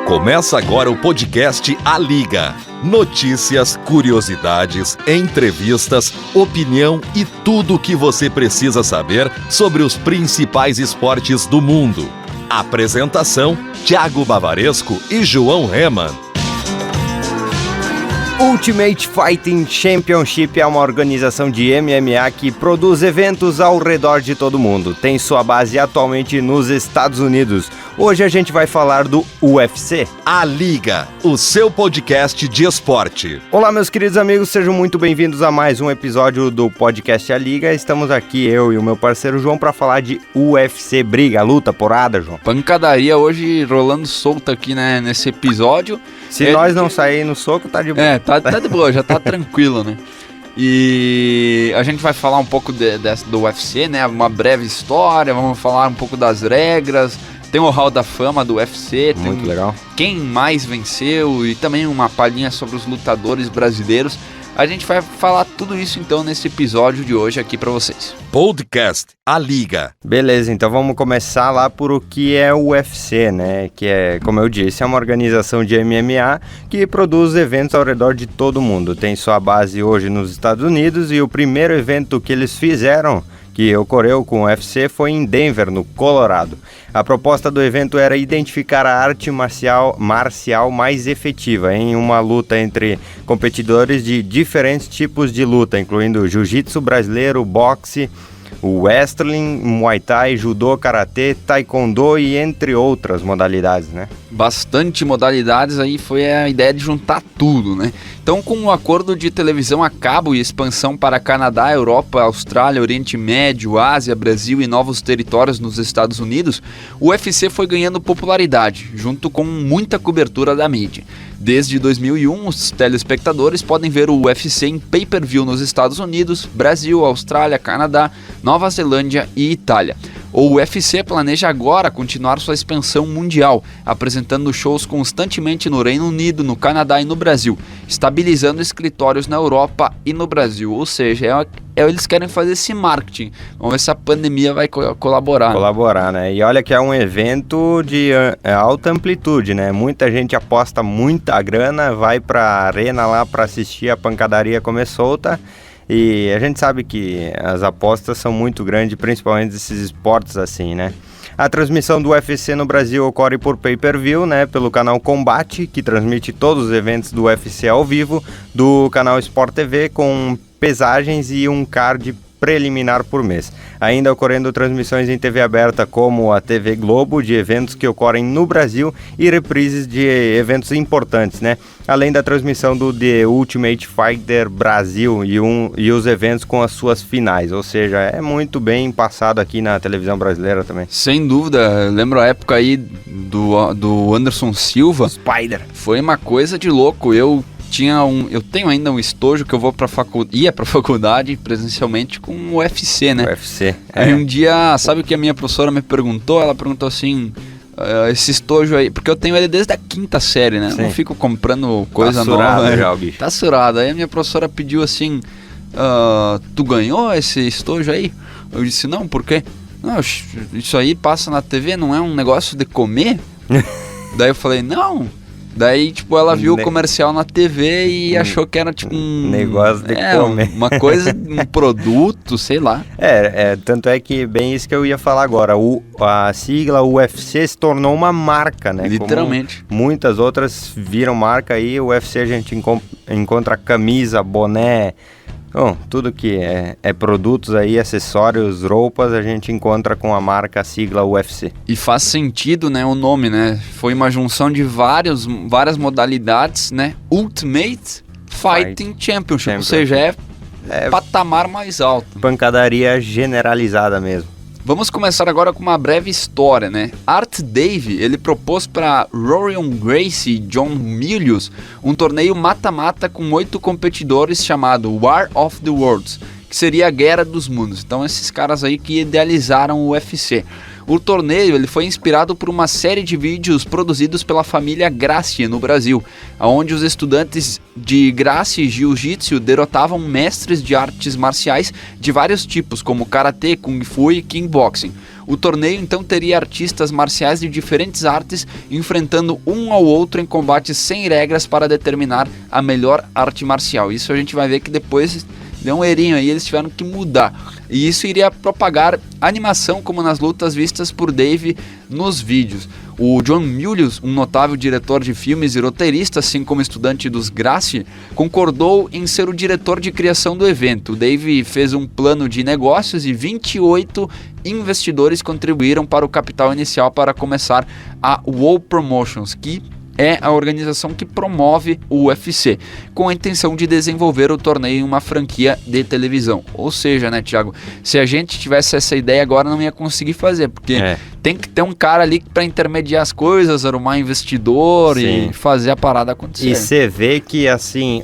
Começa agora o podcast A Liga. Notícias, curiosidades, entrevistas, opinião e tudo o que você precisa saber sobre os principais esportes do mundo. Apresentação: Thiago Bavaresco e João Reman. Ultimate Fighting Championship é uma organização de MMA que produz eventos ao redor de todo o mundo. Tem sua base atualmente nos Estados Unidos. Hoje a gente vai falar do UFC. A Liga, o seu podcast de esporte. Olá, meus queridos amigos, sejam muito bem-vindos a mais um episódio do podcast A Liga. Estamos aqui, eu e o meu parceiro João, para falar de UFC. Briga, luta, porrada, João. Pancadaria hoje rolando solta aqui, né, nesse episódio. Se nós não sair no soco, tá de boa. Tá de boa, já tá tranquilo, né? E a gente vai falar um pouco do UFC, né? Uma breve história, vamos falar um pouco das regras. Tem o Hall da Fama do UFC. Muito legal. Quem mais venceu e também uma palhinha sobre os lutadores brasileiros. A gente vai falar tudo isso então nesse episódio de hoje aqui pra vocês. Podcast A Liga. Beleza, então vamos começar lá por o que é o UFC, né? Que é, como eu disse, é uma organização de MMA que produz eventos ao redor de todo o mundo. Tem sua base hoje nos Estados Unidos e o primeiro evento que eles fizeram, que ocorreu com o UFC, foi em Denver, no Colorado. A proposta do evento era identificar a arte marcial mais efetiva em uma luta entre competidores de diferentes tipos de luta, incluindo jiu-jitsu brasileiro, boxe, o wrestling, muay thai, judô, karatê, taekwondo e entre outras modalidades, né? Bastante modalidades, aí foi a ideia de juntar tudo, né? Então, com o acordo de televisão a cabo e expansão para Canadá, Europa, Austrália, Oriente Médio, Ásia, Brasil e novos territórios nos Estados Unidos, o UFC foi ganhando popularidade, junto com muita cobertura da mídia. Desde 2001, os telespectadores podem ver o UFC em pay-per-view nos Estados Unidos, Brasil, Austrália, Canadá, Nova Zelândia e Itália. O UFC planeja agora continuar sua expansão mundial, apresentando shows constantemente no Reino Unido, no Canadá e no Brasil, estabilizando escritórios na Europa e no Brasil. Ou seja, eles querem fazer esse marketing. Vamos ver se a pandemia vai colaborar. Colaborar, né? E olha que é um evento de alta amplitude, né? Muita gente aposta muita grana, vai pra arena lá pra assistir a pancadaria comer solta. E a gente sabe que as apostas são muito grandes, principalmente esses esportes assim, né? A transmissão do UFC no Brasil ocorre por pay-per-view, né? Pelo canal Combate, que transmite todos os eventos do UFC ao vivo, do canal Sport TV, com pesagens e um card preliminar por mês. Ainda ocorrendo transmissões em TV aberta como a TV Globo de eventos que ocorrem no Brasil e reprises de eventos importantes, né? Além da transmissão do The Ultimate Fighter Brasil e os eventos com as suas finais, ou seja, é muito bem passado aqui na televisão brasileira também. Sem dúvida, lembro a época aí do Anderson Silva. Spider. Foi uma coisa de louco. Eu tenho ainda um estojo que eu ia pra faculdade presencialmente com o UFC, né? UFC. Aí um dia, sabe o que a minha professora me perguntou? Ela perguntou assim, esse estojo aí, porque eu tenho ele desde a 5ª série, né? Sim. Não fico comprando coisa surado, nova. já, o bicho. Tá surado. Aí a minha professora pediu assim, tu ganhou esse estojo aí? Eu disse, não, por quê? Não, isso aí passa na TV, não é um negócio de comer? Daí eu falei, não. Daí, tipo, ela viu o comercial na TV e achou que era, tipo, um... negócio de comer. Uma coisa, um produto, sei lá. Tanto é que bem isso que eu ia falar agora. A sigla UFC se tornou uma marca, né? Literalmente. Como muitas outras viram marca aí. O UFC a gente encontra camisa, boné... Bom, tudo que é produtos aí, acessórios, roupas, a gente encontra com a marca, a sigla UFC. E faz sentido, né, o nome, né? Foi uma junção de várias modalidades, né? Ultimate Fighting Championship, ou seja, é patamar mais alto. Pancadaria generalizada mesmo. Vamos começar agora com uma breve história, né? Art Dave, ele propôs para Rorion Gracie e John Milius um torneio mata-mata com 8 competidores chamado War of the Worlds, que seria a Guerra dos Mundos. Então esses caras aí que idealizaram o UFC. O torneio ele foi inspirado por uma série de vídeos produzidos pela família Gracie no Brasil, onde os estudantes de Gracie Jiu-Jitsu derrotavam mestres de artes marciais de vários tipos, como Karatê, Kung Fu e Kickboxing. O torneio então teria artistas marciais de diferentes artes enfrentando um ao outro em combates sem regras para determinar a melhor arte marcial. Isso a gente vai ver que depois deu um erinho aí, eles tiveram que mudar. E isso iria propagar animação como nas lutas vistas por Dave nos vídeos. O John Milius, um notável diretor de filmes e roteirista, assim como estudante dos Gracie, concordou em ser o diretor de criação do evento. O Dave fez um plano de negócios e 28 investidores contribuíram para o capital inicial para começar a WOW Promotions, que é a organização que promove o UFC, com a intenção de desenvolver o torneio em uma franquia de televisão. Ou seja, né, Thiago, se a gente tivesse essa ideia agora não ia conseguir fazer, porque tem que ter um cara ali para intermediar as coisas, arrumar investidor e fazer a parada acontecer. E você vê que, assim,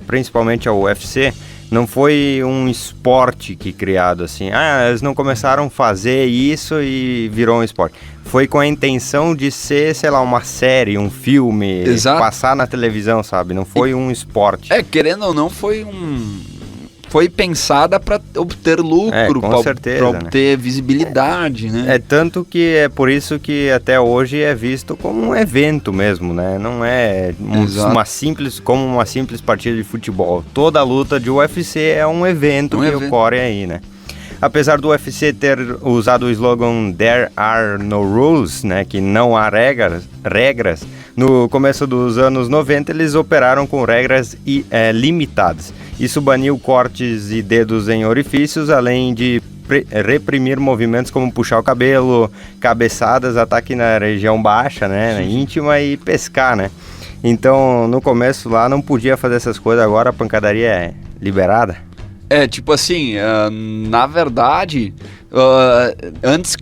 principalmente a UFC, não foi um esporte que criado assim, eles não começaram a fazer isso e virou um esporte. Foi com a intenção de ser, sei lá, uma série, um filme, passar na televisão, sabe? Não foi um esporte. Querendo ou não, foi pensada para obter lucro, para obter visibilidade, né? É tanto que é por isso que até hoje é visto como um evento mesmo, né? Não é uma simples partida de futebol. Toda luta de UFC é um evento ocorre aí, né? Apesar do UFC ter usado o slogan There are no rules, né, que não há regras, no começo dos anos 90 eles operaram com regras limitadas. Isso baniu cortes e dedos em orifícios, além de reprimir movimentos como puxar o cabelo, cabeçadas, ataque na região baixa, né, íntima e pescar, né. Então, no começo lá não podia fazer essas coisas, agora a pancadaria é liberada. Tipo assim, na verdade, antes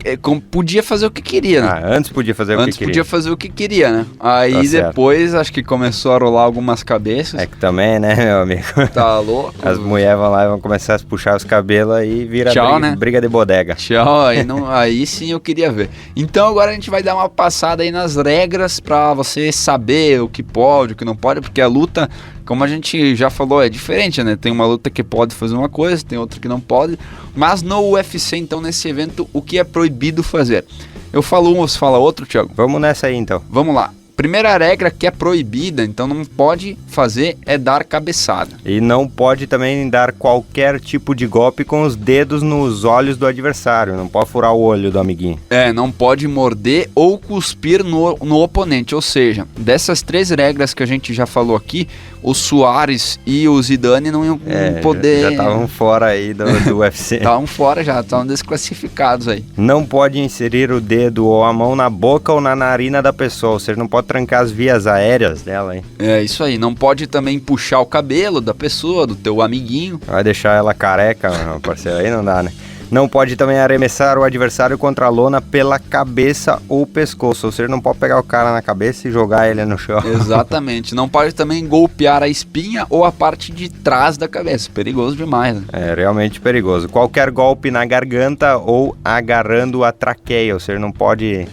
podia fazer o que queria, né? Antes podia fazer o que queria. Antes podia fazer o que queria, né? Aí depois acho que começou a rolar algumas cabeças. É que também, né, meu amigo? Tá louco? As mulheres vão lá e vão começar a puxar os cabelos e vira briga de bodega. Tchau, aí sim eu queria ver. Então agora a gente vai dar uma passada aí nas regras pra você saber o que pode, o que não pode, porque a luta, como a gente já falou, é diferente, né? Tem uma luta que pode fazer uma coisa, tem outra que não pode. Mas no UFC, então, nesse evento, o que é proibido fazer? Eu falo um, você fala outro, Thiago? Vamos nessa aí, então. Vamos lá. Primeira regra que é proibida, então não pode fazer, é dar cabeçada. E não pode também dar qualquer tipo de golpe com os dedos nos olhos do adversário. Não pode furar o olho do amiguinho. Não pode morder ou cuspir no oponente. Ou seja, dessas 3 regras que a gente já falou aqui, o Soares e o Zidane não iam poder... Já estavam fora aí do UFC. Estavam fora já, estavam desclassificados aí. Não pode inserir o dedo ou a mão na boca ou na narina da pessoa. Ou seja, não pode trancar as vias aéreas dela, hein? Isso aí. Não pode também puxar o cabelo da pessoa, do teu amiguinho. Vai deixar ela careca, meu parceiro. Aí não dá, né? Não pode também arremessar o adversário contra a lona pela cabeça ou pescoço. Ou seja, não pode pegar o cara na cabeça e jogar ele no chão. Exatamente. Não pode também golpear a espinha ou a parte de trás da cabeça. Perigoso demais, né? É realmente perigoso. Qualquer golpe na garganta ou agarrando a traqueia. Ou seja, não pode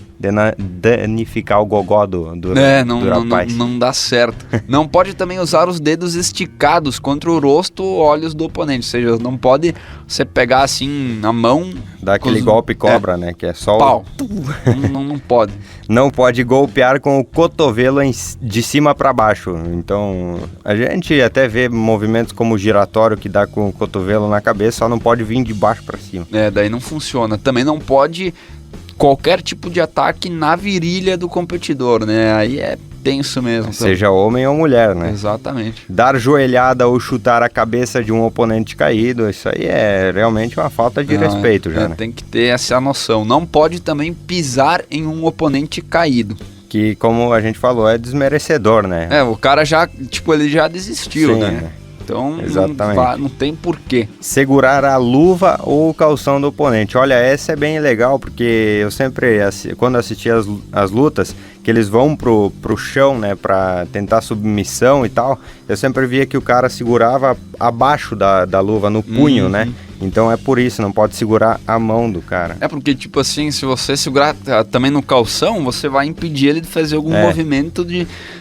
danificar o gogó do rapaz. Não dá certo. Não pode também usar os dedos esticados contra o rosto ou olhos do oponente. Ou seja, não pode você pegar assim na mão... Dá aquele golpe cobra, né? Que é só pau. Não pode. Não pode golpear com o cotovelo de cima para baixo. Então, a gente até vê movimentos como o giratório que dá com o cotovelo na cabeça, só não pode vir de baixo para cima. Daí não funciona. Também não pode qualquer tipo de ataque na virilha do competidor, né? Aí é tenso mesmo. Seja homem ou mulher, né? Exatamente. Dar joelhada ou chutar a cabeça de um oponente caído, isso aí é realmente uma falta de respeito já, né? Tem que ter essa noção. Não pode também pisar em um oponente caído. Que, como a gente falou, desmerecedor, né? O cara já, ele já desistiu, Sim, né? Então, não tem porquê. Segurar a luva ou o calção do oponente. Olha, essa é bem legal, porque eu sempre, quando assisti as lutas, que eles vão pro chão, né, pra tentar submissão e tal, eu sempre via que o cara segurava abaixo da luva, no punho, né? Então é por isso, não pode segurar a mão do cara. Porque, se você segurar também no calção, você vai impedir ele de fazer algum movimento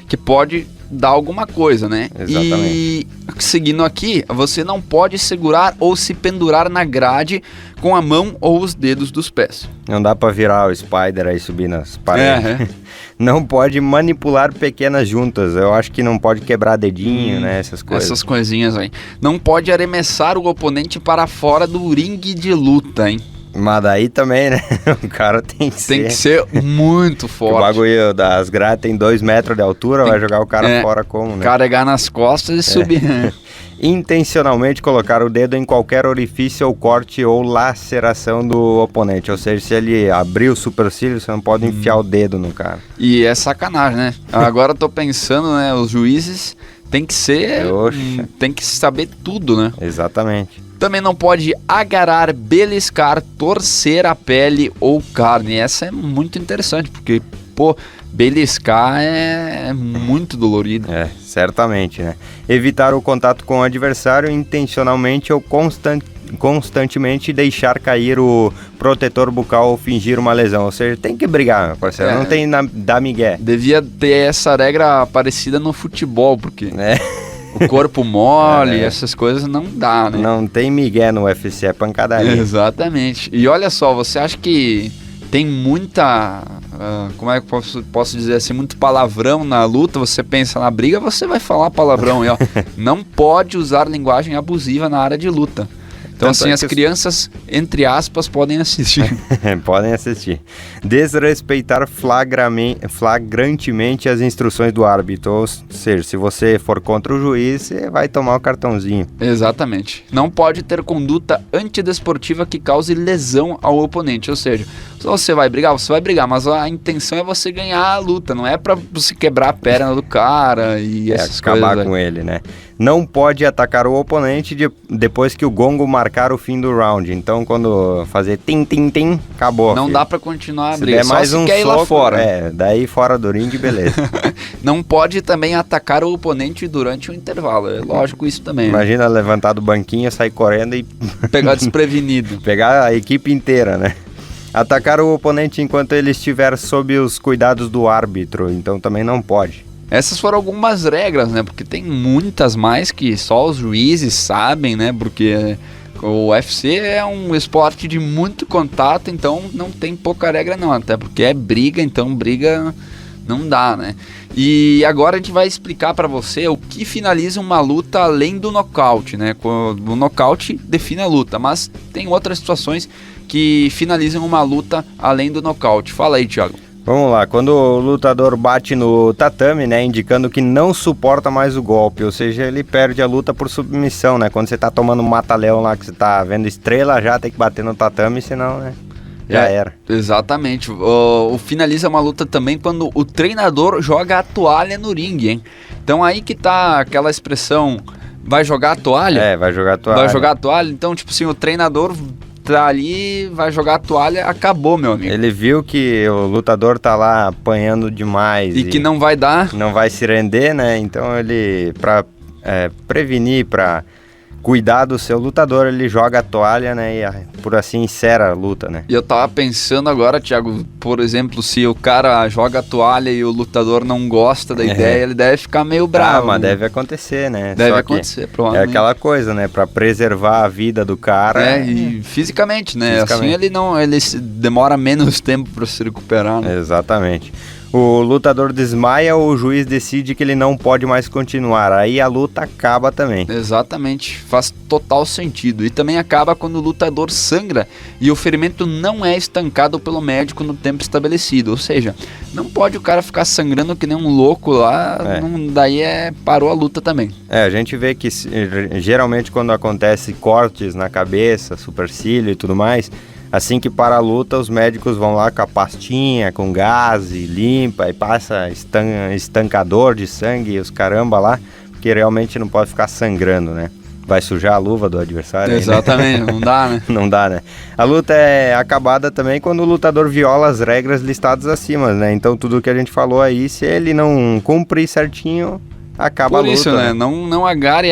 que pode dar alguma coisa, né? Exatamente. E seguindo aqui, você não pode segurar ou se pendurar na grade com a mão ou os dedos dos pés. Não dá pra virar o Spider aí subir nas paredes. Não pode manipular pequenas juntas. Eu acho que não pode quebrar dedinho, né? Essas coisas. Essas coisinhas aí. Não pode arremessar o oponente para fora do ringue de luta, hein? Mas daí também, né? O cara tem que Tem que ser muito O forte. bagulho das grades tem 2 metros de altura, vai jogar o cara fora como, né? Carregar nas costas e subir. Intencionalmente colocar o dedo em qualquer orifício ou corte ou laceração do oponente. Ou seja, se ele abrir o supercílio, você não pode enfiar o dedo no cara. E é sacanagem, né? Agora eu tô pensando, né? Os juízes tem que ser... tem que saber tudo, né? Exatamente. Também não pode agarrar, beliscar, torcer a pele ou carne. Essa é muito interessante, porque, pô, beliscar é muito dolorido. É, certamente, né? Evitar o contato com o adversário intencionalmente ou constantemente deixar cair o protetor bucal ou fingir uma lesão. Ou seja, tem que brigar, meu parceiro. Não tem dar migué. Devia ter essa regra parecida no futebol, porque... O corpo mole, essas coisas não dá, né? Não tem migué no UFC, é pancadaria. Exatamente. E olha só, você acha que tem muita... como é que eu posso dizer assim? Muito palavrão na luta? Você pensa na briga, você vai falar palavrão. E, ó, não pode usar linguagem abusiva na área de luta. Então, assim, as crianças, entre aspas, podem assistir. Podem assistir. Desrespeitar flagrantemente as instruções do árbitro. Ou seja, se você for contra o juiz, você vai tomar o cartãozinho. Exatamente. Não pode ter conduta antidesportiva que cause lesão ao oponente. Ou seja, se você vai brigar, mas a intenção é você ganhar a luta. Não é pra você quebrar a perna do cara e essas coisas. Acabar com ele, né? Não pode atacar o oponente depois que o gongo marcar o fim do round. Então, quando fazer tim, acabou. Não filho. dá pra continuar a se briga. der mais só um quer soco, ir lá fora. Daí fora do ringue, beleza. Não pode também atacar o oponente durante o intervalo. É lógico isso também. Imagina levantar do banquinho, sair correndo e... Pegar desprevenido. Pegar a equipe inteira, né? Atacar o oponente enquanto ele estiver sob os cuidados do árbitro. Então também não pode. Essas foram algumas regras, né? Porque tem muitas mais que só os juízes sabem, né? Porque o UFC é um esporte de muito contato, então não tem pouca regra não. Até porque é briga, então briga não dá, né? E agora a gente vai explicar pra você o que finaliza uma luta além do nocaute, né? O nocaute define a luta, mas tem outras situações que finalizam uma luta além do nocaute. Fala aí, Thiago. Vamos lá, quando o lutador bate no tatame, né, indicando que não suporta mais o golpe, ou seja, ele perde a luta por submissão, né, quando você tá tomando um mata-leão lá, que você tá vendo estrela, já tem que bater no tatame, senão, né, já era. Exatamente, o finaliza uma luta também quando o treinador joga a toalha no ringue, hein, então aí que tá aquela expressão, vai jogar a toalha? Vai jogar a toalha. Vai jogar a toalha, então, tipo assim, o treinador... tá ali, vai jogar a toalha, acabou, meu amigo. Ele viu que o lutador tá lá apanhando demais. E que não vai dar. Não vai se render, né? Então ele, pra prevenir, pra cuidar do seu lutador, ele joga a toalha, né? E por assim encerra a luta, né? E eu tava pensando agora, Thiago, por exemplo, se o cara joga a toalha e o lutador não gosta da ideia, ele deve ficar meio bravo. Mas deve acontecer, né? Deve acontecer, provavelmente. É aquela coisa, né? Pra preservar a vida do cara. E fisicamente, né? Assim ele demora menos tempo pra se recuperar, né? Exatamente. O lutador desmaia ou o juiz decide que ele não pode mais continuar. Aí a luta acaba também. Exatamente, faz total sentido. E também acaba quando o lutador sangra e o ferimento não é estancado pelo médico no tempo estabelecido. Ou seja, não pode o cara ficar sangrando que nem um louco lá, daí parou a luta também. A gente vê que geralmente quando acontece cortes na cabeça, supercílio e tudo mais... Assim que para a luta, os médicos vão lá com a pastinha, com gás, e limpa e passa estancador de sangue e os caramba lá, porque realmente não pode ficar sangrando, né? Vai sujar a luva do adversário. Exatamente, não dá, né? Não dá, né? A luta é acabada também quando o lutador viola as regras listadas acima, né? Então tudo que a gente falou aí, se ele não cumprir certinho, acaba a luta. Por isso, né? Não agarre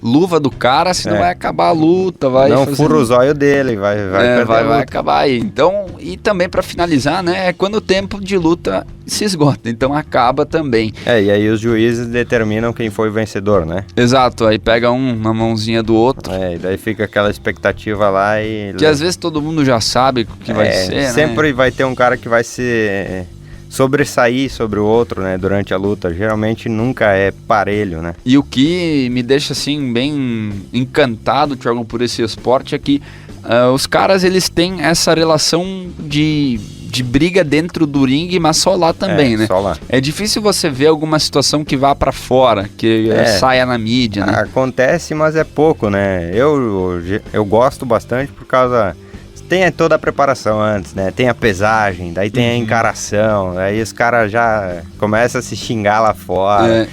luva do cara, senão vai acabar a luta, não fura o zóio dele, vai acabar aí. Então, e também para finalizar, né, é quando o tempo de luta se esgota, então acaba também. E aí os juízes determinam quem foi o vencedor, né? Exato, aí pega um na mãozinha do outro. E daí fica aquela expectativa lá e... Que às vezes todo mundo já sabe o que vai ser, né? Sempre vai ter um cara que vai se sobressair sobre o outro, né, durante a luta. Geralmente nunca é parelho, né? E o que me deixa, assim, bem encantado, Thiago, por esse esporte é que os caras, eles têm essa relação de briga dentro do ringue, mas só lá também, né? Só lá. É difícil você ver alguma situação que vá pra fora, que saia na mídia, né? Acontece, mas é pouco, né? Eu gosto bastante por causa... Tem toda a preparação antes, né? Tem a pesagem, daí tem a encaração, aí os caras já começam a se xingar lá fora.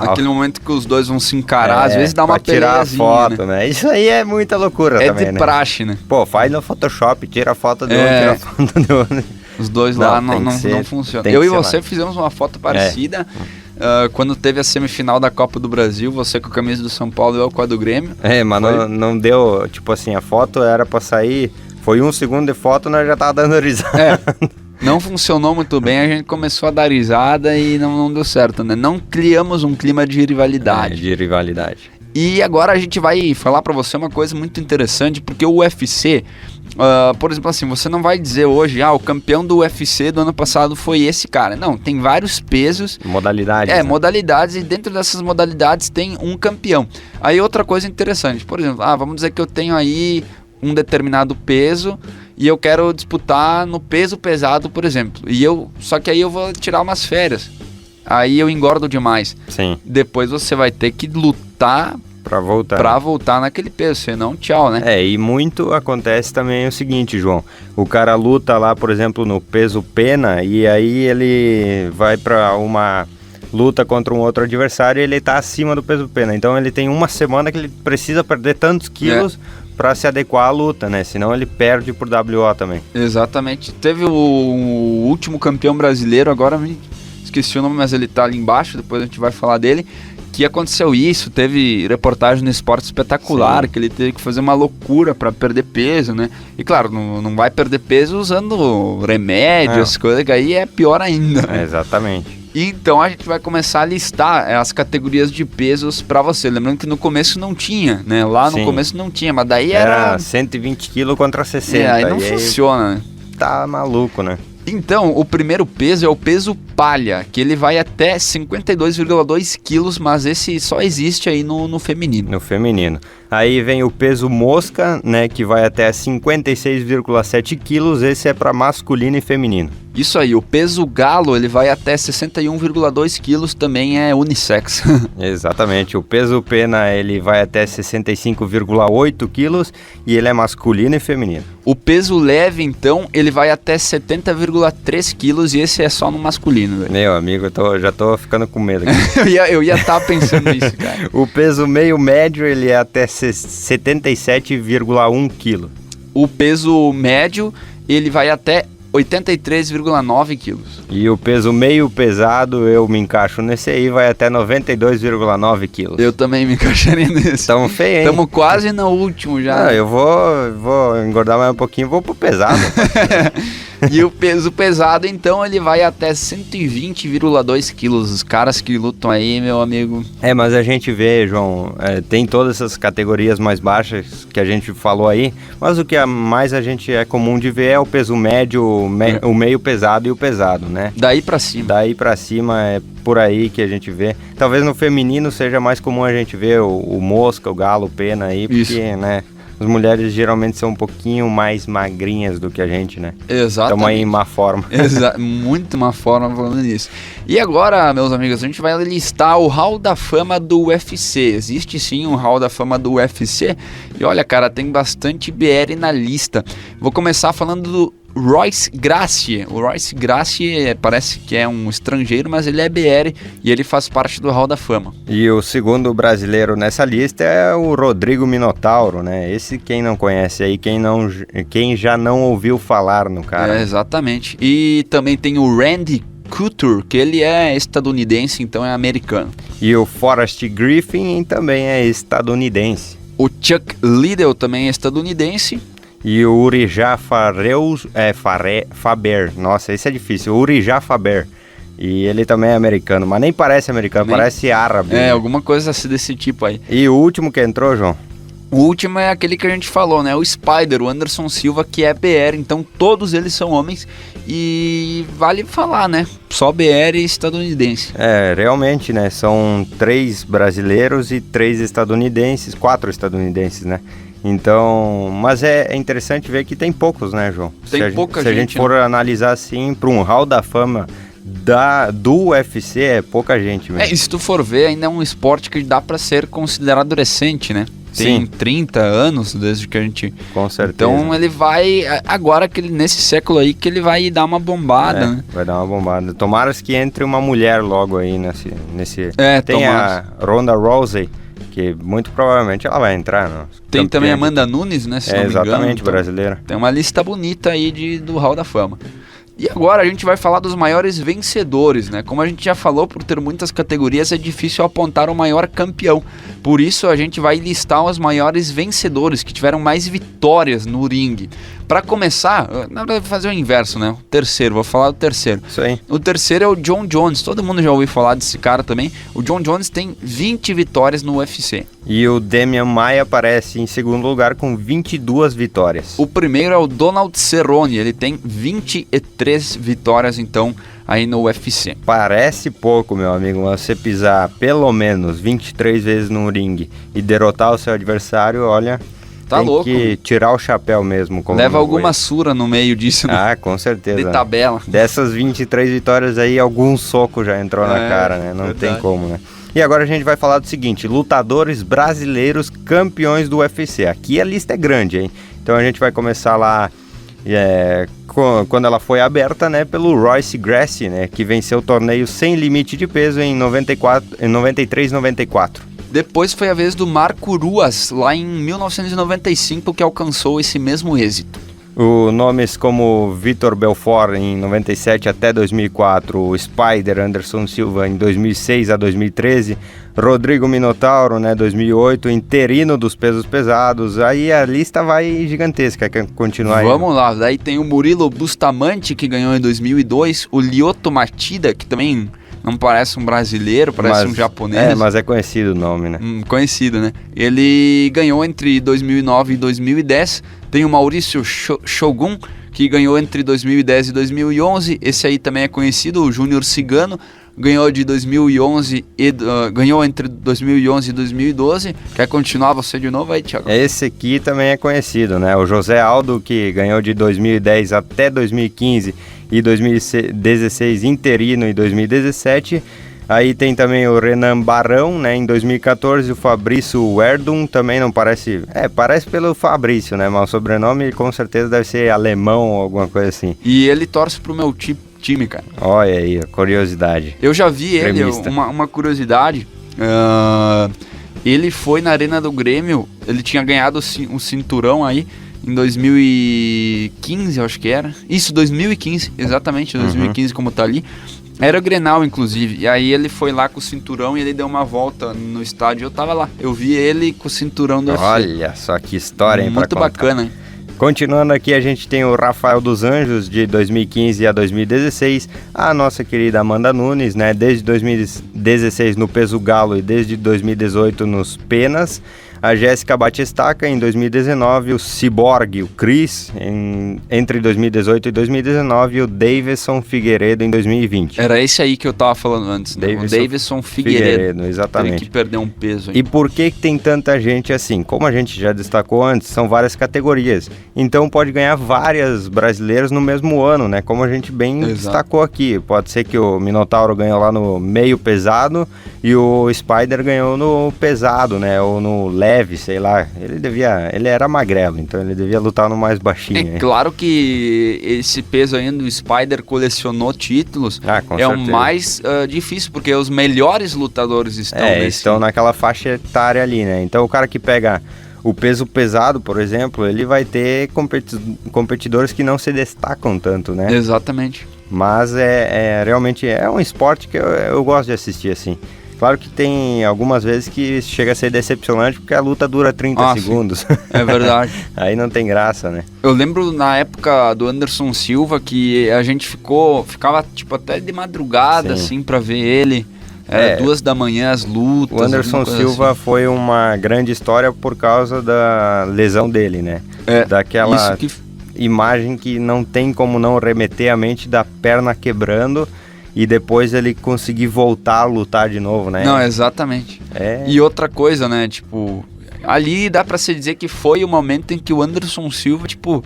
Aquele momento que os dois vão se encarar, às vezes dá uma tirar a foto, né? Isso aí é muita loucura também, né? É de praxe, né? Pô, faz no Photoshop, tira a foto de um, tira a foto do outro. Os dois lá não funcionam. Eu e você fizemos uma foto parecida. Quando teve a semifinal da Copa do Brasil, você com a camisa do São Paulo e eu com a do Grêmio. Mas não deu, tipo assim, a foto era pra sair... Foi 1 segundo de foto, nós já tava dando risada. Não funcionou muito bem, a gente começou a dar risada e não deu certo, né? Não criamos um clima de rivalidade. E agora a gente vai falar pra você uma coisa muito interessante, porque o UFC, por exemplo assim, você não vai dizer hoje, o campeão do UFC do ano passado foi esse cara. Não, tem vários pesos. Modalidades. Né? Modalidades, e dentro dessas modalidades tem um campeão. Aí outra coisa interessante, por exemplo, vamos dizer que eu tenho aí um determinado peso e eu quero disputar no peso pesado, por exemplo. Só que aí eu vou tirar umas férias. Aí eu engordo demais. Sim. Depois você vai ter que lutar pra voltar naquele peso, senão tchau, né? E muito acontece também o seguinte, João. O cara luta lá, por exemplo, no peso pena e aí ele vai pra uma luta contra um outro adversário e ele tá acima do peso pena. Então ele tem uma semana que ele precisa perder tantos quilos para se adequar à luta, né? Senão ele perde por WO também. Exatamente. Teve o último campeão brasileiro, agora me esqueci o nome, mas ele tá ali embaixo, depois a gente vai falar dele, que aconteceu isso, teve reportagem no Esporte Espetacular, que ele teve que fazer uma loucura para perder peso, né? E claro, não vai perder peso usando remédios, coisas que aí é pior ainda. Né? Exatamente. Então a gente vai começar a listar as categorias de pesos pra você. Lembrando que no começo não tinha, né? Lá no começo não tinha, mas daí era 120 kg contra 60. Aí não funciona, né? Tá maluco, né? Então, o primeiro peso é o peso palha, que ele vai até 52,2 quilos, mas esse só existe aí no feminino. No feminino. Aí vem o peso mosca, né, que vai até 56,7 quilos, esse é para masculino e feminino. Isso aí, o peso galo, ele vai até 61,2 quilos, também é unissex. Exatamente, o peso pena, ele vai até 65,8 quilos e ele é masculino e feminino. O peso leve, então, ele vai até 70,3 quilos e esse é só no masculino. Véio. Meu amigo, já tô ficando com medo aqui. eu ia estar pensando nisso, cara. O peso meio médio, ele é até 77,1 quilos. O peso médio, ele vai até 83,9 quilos. E o peso meio pesado, eu me encaixo nesse aí, vai até 92,9 quilos. Eu também me encaixaria nesse. Tamo feio, hein? Tamo quase no último já. Eu vou engordar mais um pouquinho, vou pro pesado. E o peso pesado, então, ele vai até 120,2 quilos. Os caras que lutam aí, meu amigo... Mas a gente vê, João, tem todas essas categorias mais baixas que a gente falou aí, mas o que mais a gente é comum de ver é o peso médio, o meio pesado e o pesado, né? Daí pra cima. Daí pra cima é por aí que a gente vê. Talvez no feminino seja mais comum a gente ver o mosca, o galo, o pena aí, porque, né... As mulheres geralmente são um pouquinho mais magrinhas do que a gente, né? Exatamente. Estamos aí em má forma. Muito má forma falando nisso. E agora, meus amigos, a gente vai listar o Hall da Fama do UFC. Existe sim um Hall da Fama do UFC. E olha, cara, tem bastante BR na lista. Vou começar falando do Royce Gracie. O Royce Gracie parece que é um estrangeiro, mas ele é BR e ele faz parte do Hall da Fama. E o segundo brasileiro nessa lista é o Rodrigo Minotauro, né? Esse quem não conhece aí, quem já não ouviu falar no cara. Exatamente. E também tem o Randy Couture, que ele é estadunidense, então é americano. E o Forrest Griffin também é estadunidense. O Chuck Liddell também é estadunidense. E o Urijah Faber. Nossa, esse é difícil. O Urijah Faber. E ele também é americano, mas nem parece americano, parece árabe. É, alguma coisa assim desse tipo aí. E o último que entrou, João? O último é aquele que a gente falou, né? O Spider, o Anderson Silva, que é BR. Então todos eles são homens. E vale falar, né? Só BR e estadunidense. É, realmente, né? São 3 brasileiros e 3 estadunidenses, 4 estadunidenses, né? Então, mas é interessante ver que tem poucos, né, João? Tem pouca gente. Se a gente for analisar assim, para um hall da fama do UFC, é pouca gente mesmo. E se tu for ver, ainda é um esporte que dá pra ser considerado recente, né? Tem Sim. 30 anos desde que a gente... Com certeza. Então ele vai, agora que nesse século aí, que ele vai dar uma bombada, né? Vai dar uma bombada. Tomara que entre uma mulher logo aí nesse... Tem tomara. a Ronda Rousey, que muito provavelmente ela vai entrar. No Tem também a Amanda Nunes, né? Se não me engano. Exatamente, Então, brasileira. tem uma lista bonita aí do Hall da Fama. E agora a gente vai falar dos maiores vencedores, né? Como a gente já falou, por ter muitas categorias é difícil apontar o maior campeão. Por isso a gente vai listar os maiores vencedores que tiveram mais vitórias no ringue. Para começar, na verdade vou fazer o inverso, né? O terceiro, vou falar do terceiro. Isso aí. O terceiro é o John Jones, todo mundo já ouviu falar desse cara também. O John Jones tem 20 vitórias no UFC. E o Demian Maia aparece em segundo lugar com 22 vitórias. O primeiro é o Donald Cerrone, ele tem 23 vitórias então aí no UFC. Parece pouco, meu amigo, mas você pisar pelo menos 23 vezes no ringue e derrotar o seu adversário, olha... Tá tem louco. que tirar o chapéu mesmo. Como leva alguma sura no meio disso, né? Ah, com certeza. De tabela. Dessas 23 vitórias aí, algum soco já entrou na cara, né? Não verdade. tem como, né? E agora a gente vai falar do seguinte, lutadores brasileiros campeões do UFC. Aqui a lista é grande, hein? Então a gente vai começar lá, quando ela foi aberta, né? Pelo Royce Gracie, né? Que venceu o torneio sem limite de peso em 93 e 94. Depois foi a vez do Marco Ruas, lá em 1995, que alcançou esse mesmo êxito. Nomes como Vitor Belfort em 97 até 2004, o Spider Anderson Silva em 2006 a 2013, Rodrigo Minotauro, né, 2008, interino dos pesos pesados, aí a lista vai gigantesca, quer continuar aí? Vamos lá, daí tem o Murilo Bustamante, que ganhou em 2002, o Lyoto Machida, que também... não parece um brasileiro, parece um japonês. Mas é conhecido o nome, né? Conhecido, né? Ele ganhou entre 2009 e 2010. Tem o Maurício Shogun, que ganhou entre 2010 e 2011. Esse aí também é conhecido, o Júnior Cigano. Ganhou de 2011 ganhou entre 2011 e 2012. Quer continuar você de novo aí, Thiago? Esse aqui também é conhecido, né? O José Aldo, que ganhou de 2010 até 2015 e 2016 interino e 2017. Aí tem também o Renan Barão, né? Em 2014, o Fabrício Werdum, também não parece... parece pelo Fabrício, né? Mas o sobrenome com certeza deve ser alemão ou alguma coisa assim. E ele torce pro meu time, cara. Olha aí, curiosidade. Eu já vi ele, uma curiosidade. Ele foi na Arena do Grêmio, ele tinha ganhado um cinturão aí em 2015, eu acho que era. Isso, 2015, exatamente, 2015 como tá ali. Era o Grenal, inclusive. E aí ele foi lá com o cinturão e ele deu uma volta no estádio. Eu tava lá, eu vi ele com o cinturão do UFC. Olha só que história, hein? Muito bacana, hein? Continuando aqui, a gente tem o Rafael dos Anjos, de 2015 a 2016, a nossa querida Amanda Nunes, né, desde 2016 no peso galo e desde 2018 nos penas, a Jéssica Batistaca em 2019, o Cyborg, o Chris, entre 2018 e 2019, e o Davidson Figueiredo em 2020. Era esse aí que eu tava falando antes, né? O Davidson Figueiredo, exatamente. Teve que perder um peso aí. E por que tem tanta gente assim? Como a gente já destacou antes, são várias categorias. Então pode ganhar várias brasileiras no mesmo ano, né? Como a gente bem destacou aqui. Pode ser que o Minotauro ganhou lá no meio pesado e o Spider ganhou no pesado, né? Ou no leve, sei lá. Ele era magrelo, então ele devia lutar no mais baixinho. Claro que esse peso ainda do Spider colecionou títulos. Com certeza. O mais difícil, porque os melhores lutadores estão naquela faixa etária ali, né? Então o cara que pega o peso pesado, por exemplo, ele vai ter competidores que não se destacam tanto, né? Exatamente. Mas realmente é um esporte que eu gosto de assistir, assim. Claro que tem algumas vezes que chega a ser decepcionante porque a luta dura 30 segundos. É verdade. Aí não tem graça, né? Eu lembro na época do Anderson Silva que a gente ficava tipo até de madrugada, assim, pra ver ele. Era 2 da manhã as lutas. O Anderson Silva assim. Foi uma grande história por causa da lesão dele, né? Daquela imagem que não tem como não remeter a mente da perna quebrando e depois ele conseguir voltar a lutar de novo, né? Não, exatamente. E outra coisa, né? Tipo, ali dá pra se dizer que foi o momento em que o Anderson Silva, tipo,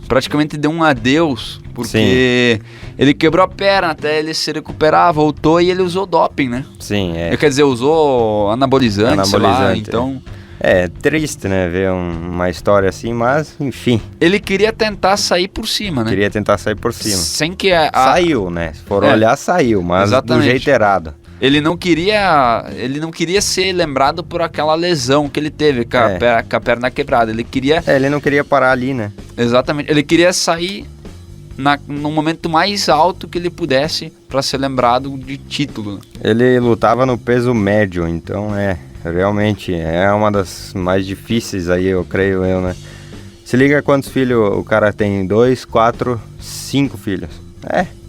praticamente deu um adeus, porque ele quebrou a perna até ele se recuperar, voltou e ele usou doping, né? Sim, Quer dizer, usou anabolizante, sei lá, então... É triste, né, ver uma história assim, mas, enfim. Ele queria tentar sair por cima, né? Queria tentar sair por cima. Sem que Saiu, né? Se for olhar, saiu, mas do jeito errado. Ele não queria ser lembrado por aquela lesão que ele teve com a perna quebrada. Ele queria... ele não queria parar ali, né? Exatamente. Ele queria sair no momento mais alto que ele pudesse para ser lembrado de título. Ele lutava no peso médio, então realmente é uma das mais difíceis aí, eu creio, né? Se liga quantos filhos o cara tem, 2, 4, 5 filhos.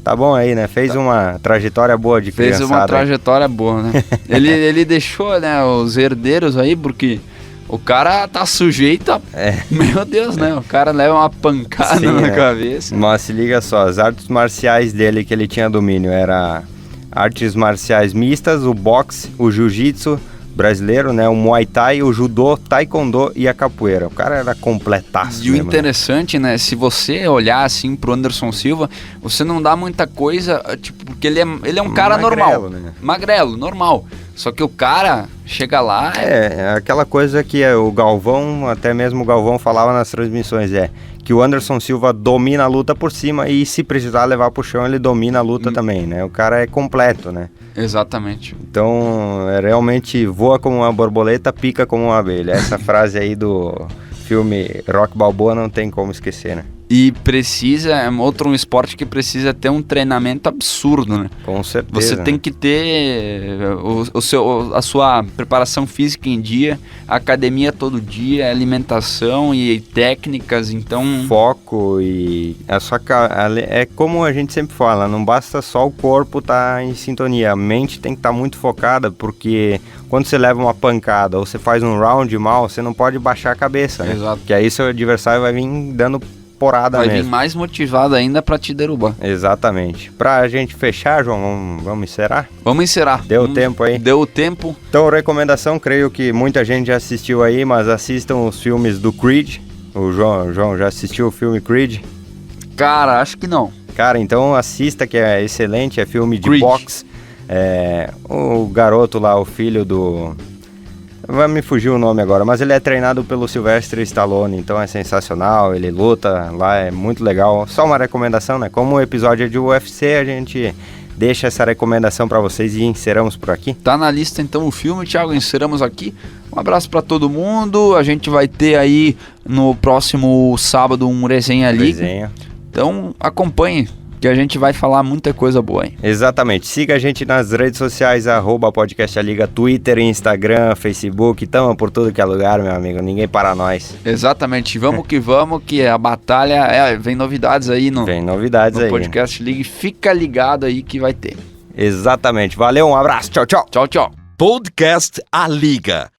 Tá bom aí, né? Fez uma trajetória boa de criançada. Fez uma trajetória boa, né? ele deixou, né, os herdeiros aí, porque o cara tá sujeito a... Meu Deus, né? O cara leva uma pancada na cabeça. Mas se liga só, as artes marciais dele que ele tinha domínio era artes marciais mistas, o boxe, o jiu-jitsu brasileiro, né? O Muay Thai, o judô, taekwondo e a capoeira. O cara era completaço. E o interessante, né? Se você olhar assim pro Anderson Silva, você não dá muita coisa, tipo, porque ele é um cara normal. Né? Magrelo, normal. Só que o cara chega lá... aquela coisa que o Galvão, até mesmo o Galvão falava nas transmissões, que o Anderson Silva domina a luta por cima e se precisar levar pro chão, ele domina a luta também, né? O cara é completo, né? Exatamente. Então, realmente voa como uma borboleta, pica como uma abelha. Essa frase aí do filme Rock Balboa não tem como esquecer, né? E é outro esporte que precisa ter um treinamento absurdo, né? Com certeza. Você tem que ter a sua preparação física em dia, academia todo dia, alimentação e técnicas, então... Foco e... É como a gente sempre fala, não basta só o corpo estar em sintonia, a mente tem que estar muito focada, porque quando você leva uma pancada ou você faz um round mal, você não pode baixar a cabeça, né? Exato. Porque aí seu adversário vai vir dando porrada mesmo. Vai vir mais motivado ainda pra te derrubar. Exatamente. Pra gente fechar, João, vamos encerrar? Vamos encerrar. Deu tempo aí? Deu tempo. Então, recomendação, creio que muita gente já assistiu aí, mas assistam os filmes do Creed. O João já assistiu o filme Creed? Cara, acho que não. Cara, então assista, que é excelente, é filme de Creed. boxe. O garoto lá, o filho do... Vai me fugir o nome agora, mas ele é treinado pelo Sylvester Stallone, então é sensacional, ele luta lá, é muito legal. Só uma recomendação, né? Como o episódio é de UFC, a gente deixa essa recomendação pra vocês e encerramos por aqui. Tá na lista então o filme, Thiago, encerramos aqui. Um abraço pra todo mundo, a gente vai ter aí no próximo sábado um Resenha Liga. Então acompanhe, que a gente vai falar muita coisa boa, hein? Exatamente. Siga a gente nas redes sociais, @podcast A Liga, Twitter, Instagram, Facebook, tamo por tudo que é lugar, meu amigo. Ninguém para nós. Exatamente. Vamos que a batalha... vem novidades aí no Podcast League. Fica ligado aí que vai ter. Exatamente. Valeu, um abraço. Tchau, tchau. Tchau, tchau. Podcast A Liga.